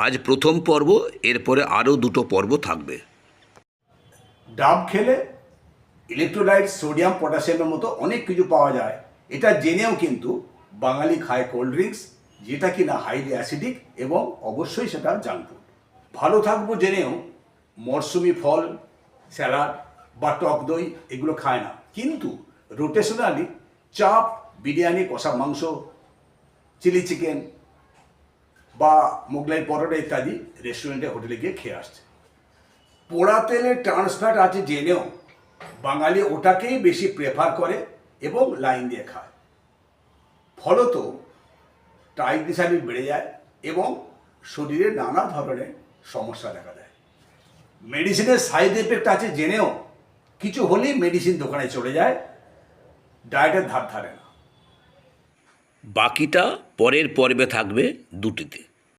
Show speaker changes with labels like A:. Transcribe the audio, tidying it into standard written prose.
A: আজ প্রথম পর্ব, এরপরে আরও দুটো পর্ব থাকবে।
B: ডাব খেলে ইলেকট্রোলাইট, সোডিয়াম, পটাশিয়ামের মতো অনেক কিছু পাওয়া যায়। এটা জেনেও কিন্তু বাঙালি খায় কোল্ড ড্রিঙ্কস, যেটা কিনা হাইলি অ্যাসিডিক এবং অবশ্যই সেটা জাঙ্ক ফুড। ভালো থাকবো জেনেও মরশুমি ফল, স্যালাড বা টক দই এগুলো খায় না, কিন্তু রোটেশনালি চাপ, বিরিয়ানি, কষা মাংস, চিলি চিকেন বা মোগলাই পরোটা ইত্যাদি রেস্টুরেন্টে, হোটেলে গিয়ে খেয়ে আসছে। পোড়া তেলের ট্রান্স ফ্যাট আছে জেনেও বাঙালি ওটাকেই বেশি প্রেফার করে এবং লাইন দিয়ে খায়। ফলত ট্রাইগ্লিসারিড বেড়ে যায় এবং শরীরে নানা ধরনের সমস্যা দেখা দেয়। মেডিসিনের সাইড এফেক্ট আছে জেনেও কিছু হলেই মেডিসিন দোকানে চলে যায়, ডায়েটের ধার ধারে না।
A: বাকিটা পরের পর্বে থাকবে দুটিতে।